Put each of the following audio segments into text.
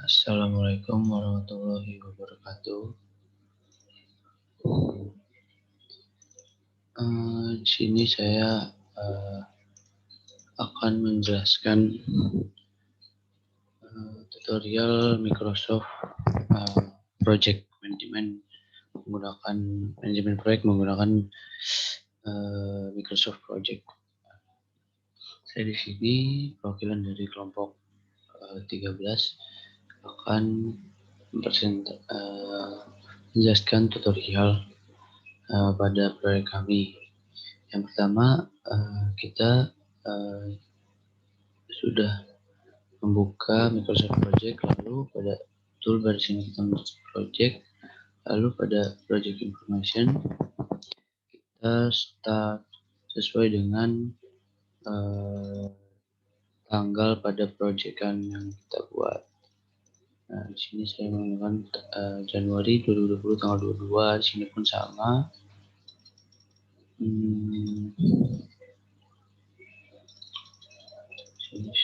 Assalamualaikum warahmatullahi wabarakatuh. Di sini saya akan menjelaskan tutorial Microsoft Project Management menggunakan manajemen proyek menggunakan Microsoft Project. Saya di sini perwakilan dari kelompok 13 akan menjelaskan tutorial pada proyek kami. Yang pertama, kita sudah membuka Microsoft Project, lalu pada toolbar sini kita masuk Project, lalu pada Project Information kita start sesuai dengan tanggal pada proyekan yang kita buat. Nah, di sini saya menggunakan Januari 2020 tanggal 22, di sini pun sama.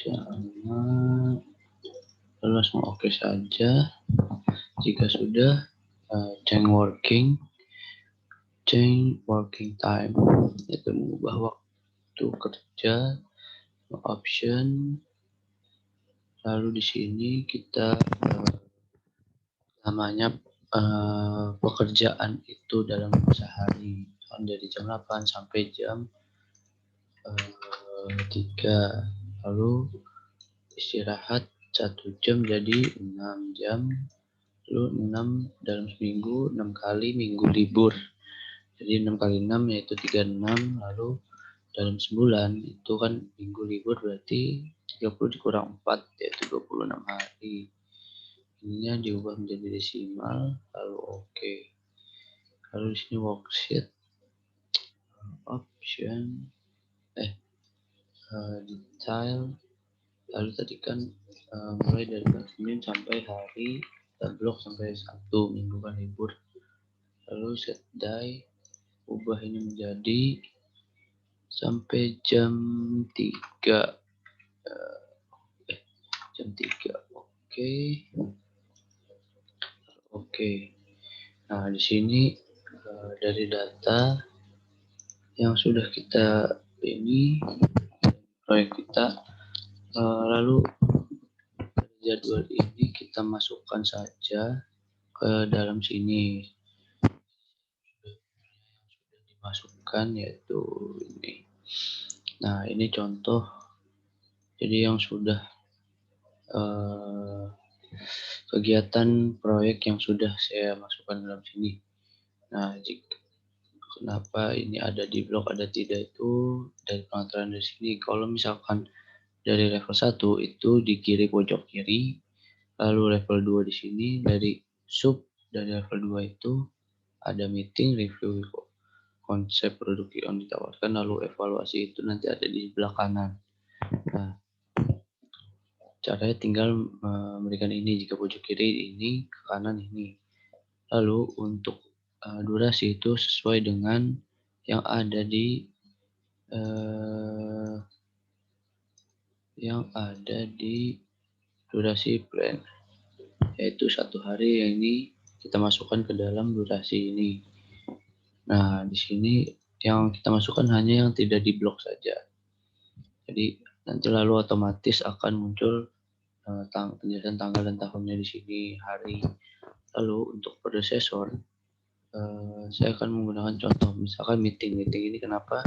Sama, lalu langsung oke saja. Jika sudah, change working time, yaitu mengubah waktu kerja, option. Lalu di sini kita namanya pekerjaan itu dalam sehari, dari jam 8 sampai jam 3. Lalu istirahat 1 jam jadi 6 jam. Lalu 6 dalam seminggu, 6 kali minggu libur. Jadi 6 kali 6 yaitu 36. Lalu dalam sebulan itu kan minggu libur berarti 30 dikurang 4 yaitu 26 hari. Ininya diubah menjadi desimal, lalu oke. Lalu di sini worksheet, option, detail. Lalu tadi kan mulai dari Senin sampai hari, blok sampai Sabtu, minggu kan libur. Lalu set day, ubah ini menjadi sampai jam 3. Jam 3, oke. Nah, di sini dari data yang sudah kita proyek kita, lalu jadwal ini kita masukkan saja ke dalam sini. Sudah dimasukkan yaitu ini. Nah, ini contoh. Jadi yang sudah kegiatan proyek yang sudah saya masukkan dalam sini. Nah, kenapa ini ada di blok ada tidak itu dari pengaturan dari sini. Kalau misalkan dari level 1 itu di kiri pojok kiri, lalu level 2 di sini dari dari level 2 itu ada meeting, review konsep produk yang ditawarkan, lalu evaluasi itu nanti ada di sebelah kanan. Nah, caranya tinggal memberikan ini, jika pojok kiri ini, ke kanan ini. Lalu untuk durasi itu sesuai dengan yang ada di durasi plan, yaitu 1 hari yang ini kita masukkan ke dalam durasi ini. Nah, di sini yang kita masukkan hanya yang tidak di blok saja. Jadi nanti lalu otomatis akan muncul penjelasan tanggal dan tahunnya di sini, hari. Lalu untuk predecessor, saya akan menggunakan contoh, misalkan meeting ini kenapa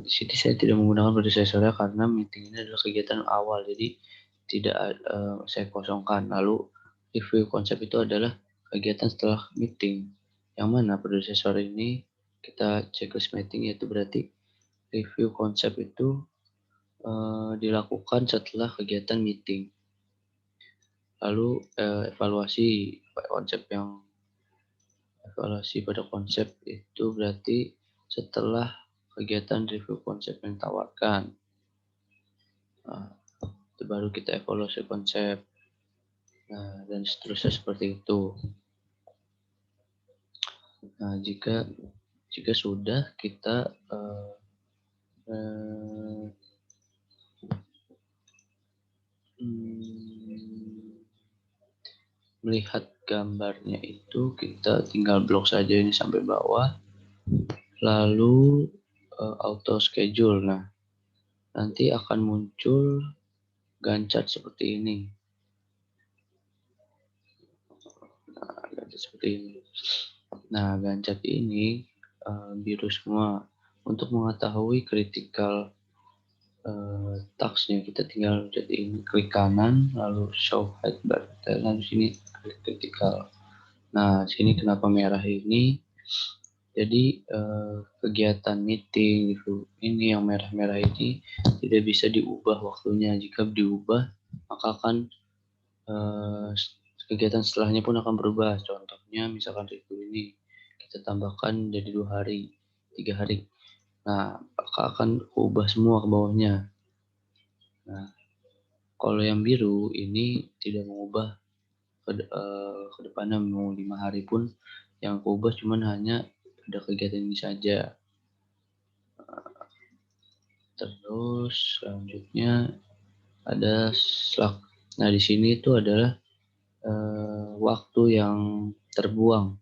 di sini saya tidak menggunakan predecessornya karena meeting ini adalah kegiatan awal, jadi tidak saya kosongkan. Lalu review konsep itu adalah kegiatan setelah meeting, yang mana predecessor ini kita checklist meeting, yaitu berarti review konsep itu dilakukan setelah kegiatan meeting. Lalu evaluasi pada konsep itu berarti setelah kegiatan review konsep yang ditawarkan. Nah, itu baru kita evaluasi konsep. Nah, dan seterusnya seperti itu. Nah, jika sudah kita melihat gambarnya itu kita tinggal blok saja ini sampai bawah, lalu auto schedule. Nah, nanti akan muncul Gantt chart seperti ini. Nah, Gantt chart seperti ini. Nah, Gantt chart ini biru semua. Untuk mengetahui critical tasknya, kita tinggal jadi klik kanan, lalu show height bar. Lalu sini klik critical. Nah, sini kenapa merah ini? Jadi kegiatan meeting gitu, ini yang merah-merah ini tidak bisa diubah waktunya. Jika diubah, maka akan kegiatan setelahnya pun akan berubah. Contohnya misalkan review ini kita tambahkan jadi 2 hari, 3 hari. Nah, maka akan ubah semua ke bawahnya. Nah, kalau yang biru ini tidak mengubah ke depannya, mau 5 hari pun yang keubah cuman hanya ada kegiatan ini saja. Terus selanjutnya ada Slack. Nah, di sini itu adalah waktu yang terbuang.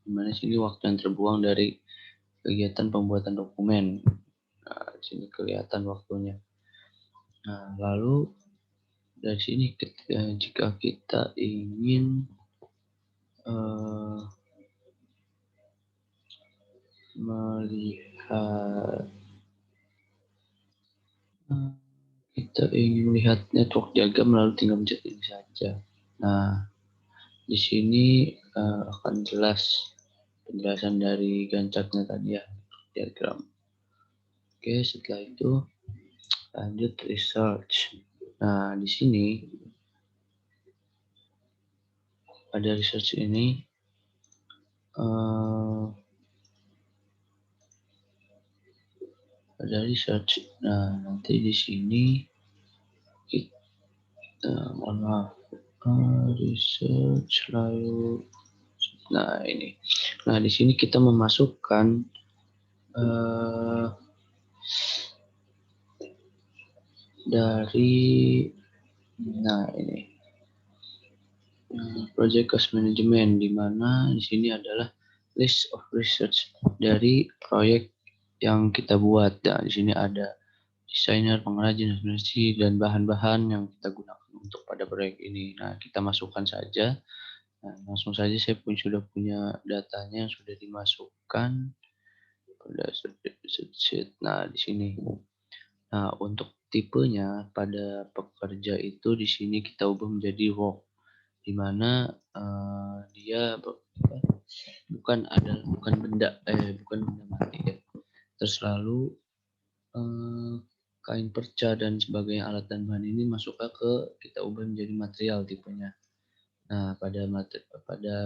Dimana sini waktu yang terbuang dari kegiatan pembuatan dokumen. Nah, di sini kelihatan waktunya. Nah, lalu dari sini jika kita ingin melihat kita ingin melihat network diagram, lalu tinggal mencet ini saja. Nah, di sini akan jelas penjelasan dari Gantt chart-nya tadi ya, diagram. Oke, setelah itu lanjut research. Nah, di sini pada research ini ada research. Nah, nanti di sini kita mohon maaf, research lalu. Nah, ini. Nah, di sini kita memasukkan dari, nah ini project cost management, di mana di sini adalah list of research dari proyek yang kita buat. Nah, di sini ada desainer, pengrajin, administrasi, dan bahan-bahan yang kita gunakan untuk pada proyek ini. Nah, kita masukkan saja. Nah, langsung saja saya sudah punya datanya yang sudah dimasukkan. Nah, di sini. Nah, untuk tipenya pada pekerja itu di sini kita ubah menjadi work, di mana dia bukan benda mati ya. Terus lalu kain perca dan sebagainya, alat dan bahan ini masuk ke kita ubah menjadi material tipenya. Nah, pada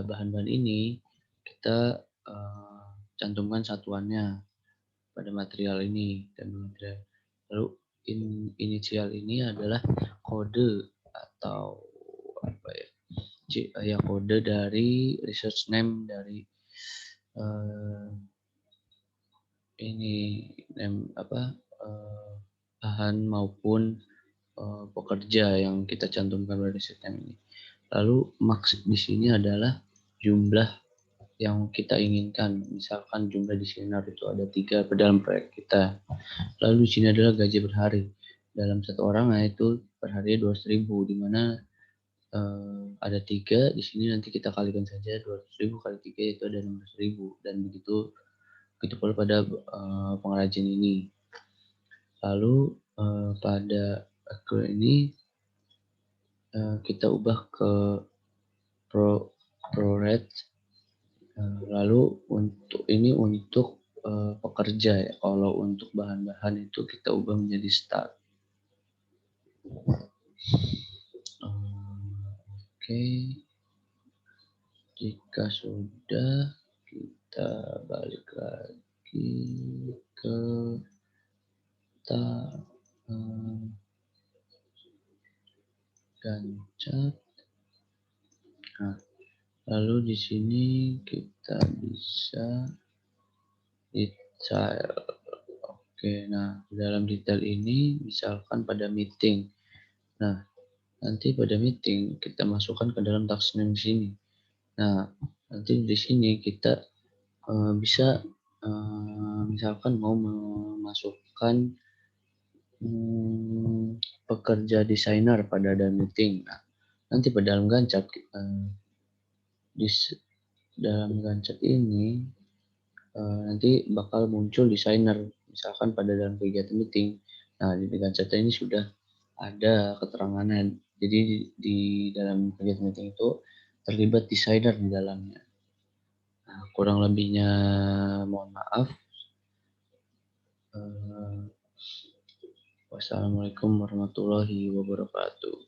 bahan-bahan ini kita cantumkan satuannya pada material ini dan material. Lalu inisial ini adalah kode atau apa ya? Ya, kode dari research name dari ini bahan maupun pekerja yang kita cantumkan pada sistem ini. Lalu max di sini adalah jumlah yang kita inginkan. Misalkan jumlah desainer itu ada 3 dalam proyek kita. Lalu di sini adalah gaji per hari. Dalam satu orang, nah itu per hari 200.000, di mana ada 3 di sini, nanti kita kalikan saja 200.000 kali 3 itu ada 16.000, dan begitu pula pada pengrajin ini. Lalu pada ini kita ubah ke pro rate. Lalu untuk pekerja ya. Kalau untuk bahan-bahan itu kita ubah menjadi start. Oke. Jika sudah, kita balik lagi ke Gantt chart. Nah, lalu di sini kita bisa detail. Oke, nah dalam detail ini misalkan pada meeting. Nah, nanti pada meeting kita masukkan ke dalam task name di sini. Nah, nanti di sini kita bisa misalkan mau memasukkan pekerja desainer pada dalam meeting. Nah, nanti pada dalam Gancat di dalam Gancat ini nanti bakal muncul desainer misalkan pada dalam kegiatan meeting. Nah, di Gancat ini sudah ada keterangannya. Jadi di dalam kegiatan meeting itu terlibat desainer di dalamnya. Nah, kurang lebihnya mohon maaf. Wassalamualaikum warahmatullahi wabarakatuh.